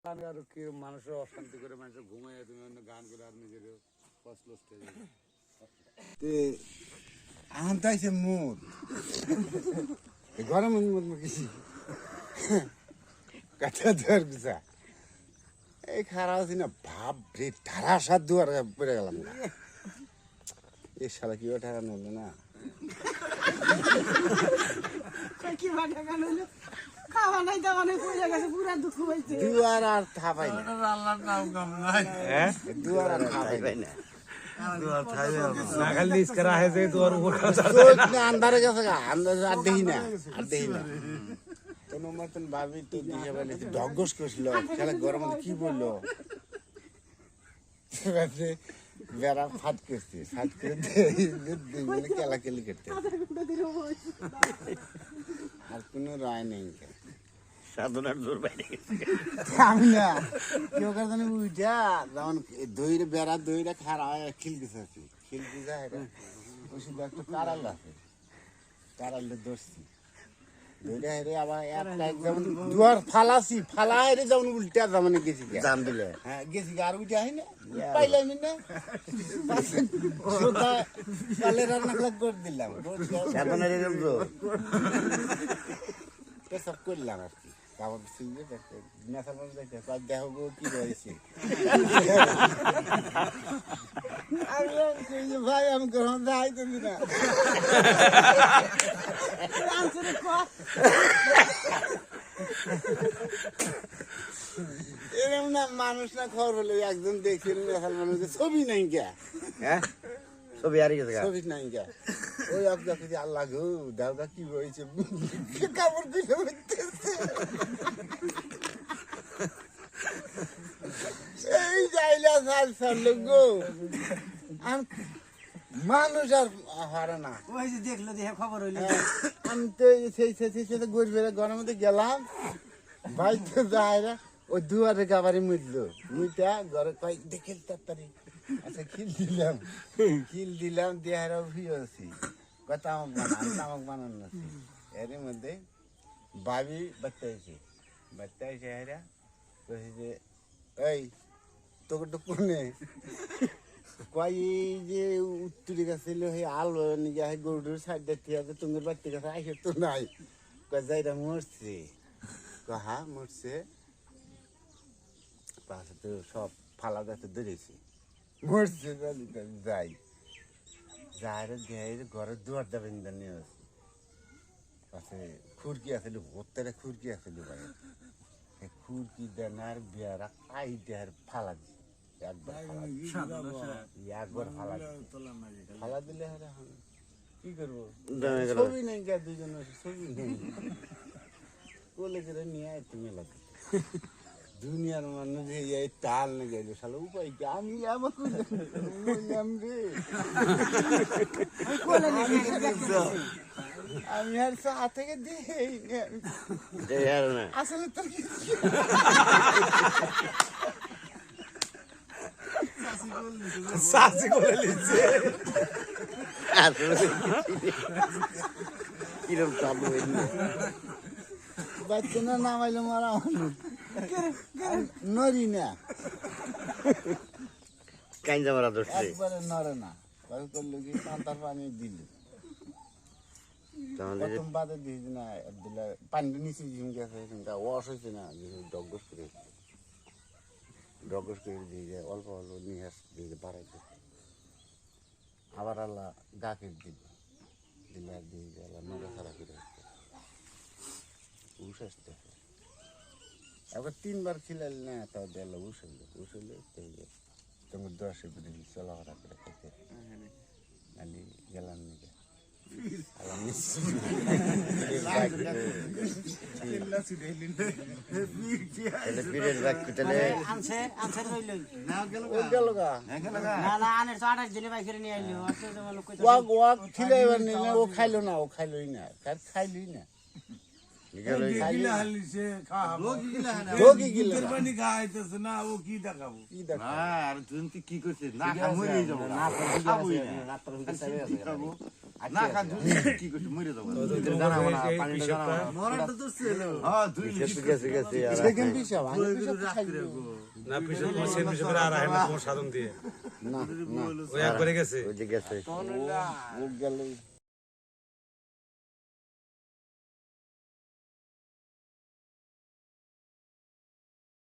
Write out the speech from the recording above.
গান আর কি মানুষের অশান্তি করে মানুষের ঘুমাইয়া তুমি অন্য গান করে আর নিজের কষ্ট এখন তো আছে মুদ গরম মুদ কিছু কাটা ধর গুছা এই খারাপ আছি না ভাব রে ধারা সাত দুয়ার পড়ে গেলাম না এই শালা কি টাকা নইলো না কি টাকা নইলো খাওয়া নাই দাওয়া নাই পড়ে গেছে পুরা দুঃখ হইছে দুয়ার আর থাপাই না আল্লাহর নাম কাম নাই হ্যাঁ দুয়ার আর থাপাই না দুয়ার থাইবে না খালি ইসকারা है যে দুয়ার উপর চোখ না আন্ধারে গেছে গা আন্দাজ আর দেখি না কোনো মতন ভাবি তো দিশা বলে ডগস করছিল খেলা গরম কি বললো বেড়া ফাট করছে ফাট করে দুই কেলাকেলি করতে আর কোনো রায় নেই সাধনার জোর বাইরে আমি না কেউ কার জানি উইটা যেমন দইরে বেড়া দইরা খারা খিলকিছে আছে খিলকিছে এটা ওষুধ একটা কারাল আছে কারালে দোষছি দইরা হেরে আবার একটা একদম দুয়ার ফালাসি ফালা হেরে যেমন উল্টা যেমন গেছি জাম দিলে হ্যাঁ গেছি আর উইটা হয় না পাইলাম না সোদা কালে রান্না করে দিলাম সাধনার এরকম জোর সব করলাম আর কি কাপড় ছিঁড়ে দেখতে নেশা করে দেখতে তার দেখো কি রয়েছে ভাই আমি গ্রহণ যাই তুমি না এরকম না মানুষ না খবর হলো একজন দেখি নেশার মানুষের ছবি নাই কে হ্যাঁ ছবি হারিয়ে গেছে ছবি নাই কে ওই আজকে কিছু আল্লাহ গো দাওগা কি হয়েছে কাপড় দিলে এই যাইলা সাল সাল গো মানুষ আর হারে না ওই যে দেখলো দেখে খবর হইলো আমি তো সেই গড় বেড়ে ঘরের মধ্যে গেলাম ভাই তো যায় না ওই দুয়ারে গাবারি মুদলো মুইটা ঘরে কয়েক দেখেল তাড়াতাড়ি আচ্ছা খিল দিলাম দেহারা উঠিয়েছি কথা তামাক বানানো আছি এর মধ্যে ভাবি বাচ্চা এসে হেরা কইছে যে এই তোকে তো কোনে কয় এই যে উত্তরি গাছ ছিল সেই আলো নিয়ে গরুর সাইড দেখতে আছে তোমার বাড়িতে কাছে আইসে তো নাই কয় যাইরা মরছে হ্যাঁ মরছে পাশে তো সব ফালা গাছে ধরেছি মরছে যাই যাই ঘরের দুয়ার যাবেন নিয়ে আসি পাশে খুরকি আসলে ভোত্তারে খুরকি আসলে ভাই খুরকি দেনার বিয়ারা আই দেহার ফালা দিছে একবার ফালা দিলে কি করবো ছবি নেই গা দুজনের ছবি নেই কোলে করে নিয়ে আয় তুমি লাগে দুনিয়ার মানুষ এই টাল না গেল শালা উপায় কি আমি রে আমি আর চা থেকে দিই আসলে তো সাসি করে লিখছে কিরম চালু হইনি বাচ্চা না নামাইলে মারা নরি না কাইন্দা মারা ধরছে একবারে নরে না করলো কি পান্তার পানি দিল প্রথম বাদে দিয়েছি না দিলে পানিটা নিচে ঝিম গেছে ওয়াশ হয়েছে না ডগস করে দিয়ে অল্প অল্প নিয়ে দিয়ে বাড়াইতে আবার আল্লাহ গাকে দিলে আর দিয়ে আল্লাহ নড়া ছাড়া করে উস আসতে একবার 3 বার খিলাল না তাও দিল উসলে তোমার 10 এপ্রিল চলাফেরা করে খেতে আমি গেলাম নাকি পীরের বাক্য তাহলে আনছে রইলই গেল গা না না আনের 28 দিনে বাই করে নিয়ে আইলো আচ্ছা যেমন লোক কইতো ওয়াক খিলাইবার নেই ও খাইলোই না খাইলই না গেল গিলা হালিছে খাওয়াবো রোগী গিলা দুধের পানি খাওয়াইতেছে না ও কি দেখাবো কি দেখ না আর তুই কি কি করছিস না খা মরে যাবো খাবোই না খা তুই কি করছিস মরে যাবো জানা না পানি জানা মরাটা তো ছিল হ্যাঁ তুই গেছে গেছে আর সেকেন্ড পিসাব আমি পিসাব খাইবো না পিছনে সে পিছনে আর আহে না তোমার সাধন দিয়ে না ওই একবারে গেছে ওই যে গেছে ও গেল